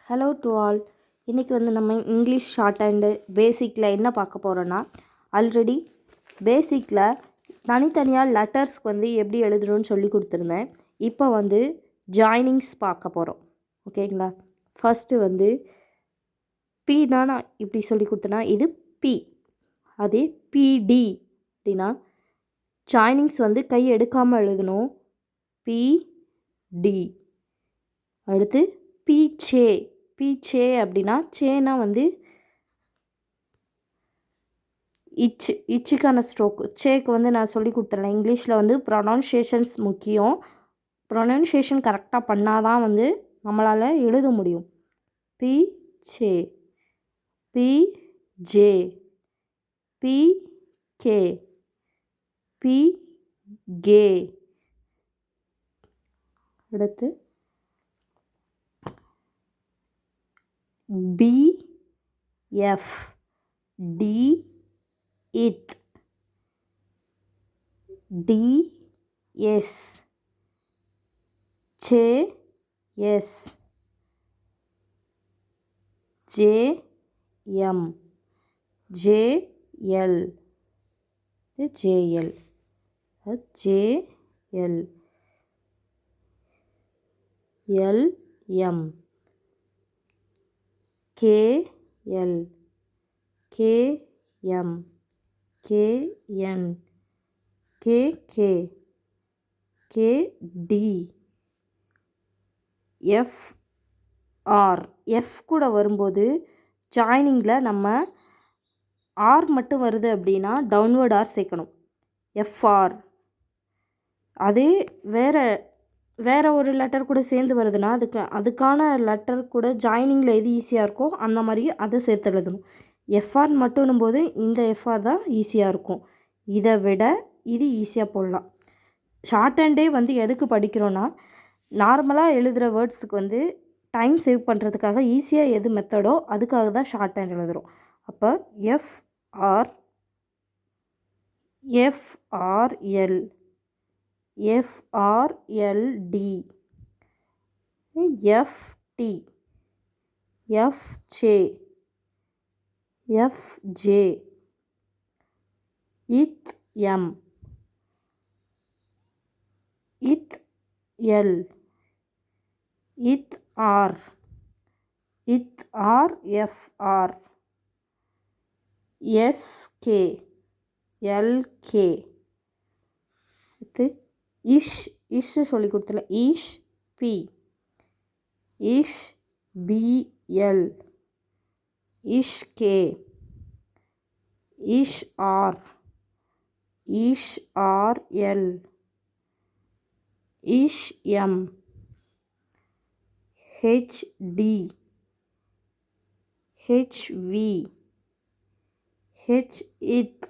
Hello to all. இன்றைக்கி வந்து நம்ம இங்கிலீஷ் ஷார்ட் அண்டு பேசிக்கில் என்ன பார்க்க போகிறோன்னா, ஆல்ரெடி பேசிக்கில் தனித்தனியாக லெட்டர்ஸ்க்கு வந்து எப்படி எழுதுறோன்னு சொல்லி கொடுத்துருந்தேன். இப்போ வந்து ஜாயினிங்ஸ் பார்க்க போகிறோம். ஓகேங்களா? ஃபஸ்ட்டு வந்து பீனா நான் இப்படி சொல்லி கொடுத்தேன்னா இது பி, அதே பிடி அப்படின்னா ஜாயினிங்ஸ் வந்து கை எடுக்காமல் எழுதணும். பிடி. அடுத்து பீச்சே. பீச்சே அப்படின்னா சேனா வந்து இச்சுக்கான ஸ்ட்ரோக்கு. சேக்கு வந்து நான் சொல்லி கொடுத்துறேன். இங்கிலீஷில் வந்து ப்ரொனவுன்சியேஷன்ஸ் முக்கியம். ப்ரொனவுன்சியேஷன் கரெக்டாக பண்ணால் தான் வந்து நம்மளால் எழுத முடியும். பீச்சே, பிஜே, பிகே, பிகே. அடுத்து BF, DIT, DS, JS, JM, JL, JL, JL, LM, KL, KM, KN, KK, KD, FR. F கூட வரும்போது ஜாயினிங்கில் நம்ம ஆர் மட்டும் வருது அப்படின்னா டவுன்வர்ட் ஆர் சேர்க்கணும். FR. அதே வேறு ஒரு லெட்டர் கூட சேர்ந்து வருதுன்னா அதுக்கான லெட்டர் கூட ஜாயினிங்கில் எது ஈஸியாக இருக்கோ அந்த மாதிரி அதை சேர்த்து எழுதணும். எஃப்ஆர் மட்டும் போது இந்த எஃப்ஆர் தான் ஈஸியாக இருக்கும். இதை விட இது ஈஸியாக போடலாம். ஷார்ட் ஹேண்டே வந்து எதுக்கு படிக்கிறோன்னா, நார்மலாக எழுதுகிற வேர்ட்ஸுக்கு வந்து டைம் சேவ் பண்ணுறதுக்காக ஈஸியாக எது மெத்தடோ அதுக்காக தான் ஷார்ட் ஹேண்ட் எழுதுகிறோம். அப்போ FRL, FRLD, FT, FJ, FJ, ITM, ITL, ITR, ITRFR, SK, LK. இஷ் சொல்லி கொடுத்தல. இஷ் பி, இஷ் பிஎல், இஷ் கே, இஷ் ஆர், இஷ் ஆர்எல், இஷ் எம், ஹெச்டி, ஹெச்வி, ஹெச்இத்,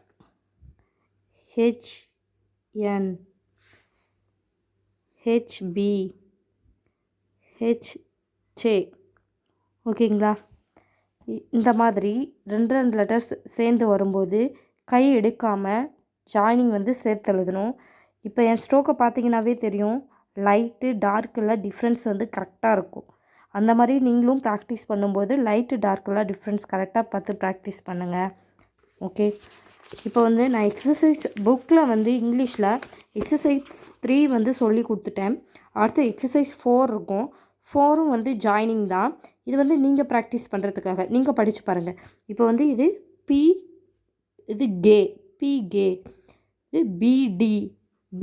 HN, HB, HJ. ஓகேங்களா? இந்த மாதிரி ரெண்டு லெட்டர்ஸ் சேர்ந்து வரும்போது கை எடுக்காமல் ஜாயினிங் வந்து சேர்த்து எழுதணும். இப்போ என் ஸ்ட்ரோக்கை பார்த்தீங்கன்னாவே தெரியும், லைட்டு டார்க்கில் டிஃப்ரென்ஸ் வந்து கரெக்டாக இருக்கும். அந்த மாதிரி நீங்களும் ப்ராக்டிஸ் பண்ணும்போது லைட்டு டார்க்கெல்லாம் டிஃப்ரென்ஸ் கரெக்டாக பார்த்து ப்ராக்டிஸ் பண்ணுங்கள். ஓகே. இப்போ வந்து நான் எக்ஸசைஸ் புக்கில் வந்து இங்கிலீஷில் எக்ஸசைஸ் 3 வந்து சொல்லி கொடுத்துட்டேன். அடுத்து எக்ஸசைஸ் 4 இருக்கும். 4ம் வந்து ஜாயினிங் தான். இது வந்து நீங்கள் ப்ராக்டிஸ் பண்ணுறதுக்காக நீங்கள் படித்து பாருங்கள். இப்போ வந்து இது பி, இது கே, பிகே, இது பிடி,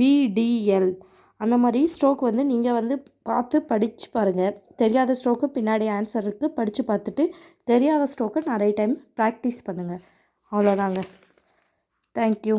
பிடிஎல். அந்த மாதிரி ஸ்ட்ரோக் வந்து நீங்கள் வந்து பார்த்து படித்து பாருங்கள். தெரியாத ஸ்ட்ரோக்கு பின்னாடி ஆன்சர் இருக்குது, படித்து பார்த்துட்டு தெரியாத ஸ்ட்ரோக்கை நிறைய டைம் ப்ராக்டிஸ் பண்ணுங்கள். அவ்வளோதாங்க. Thank you.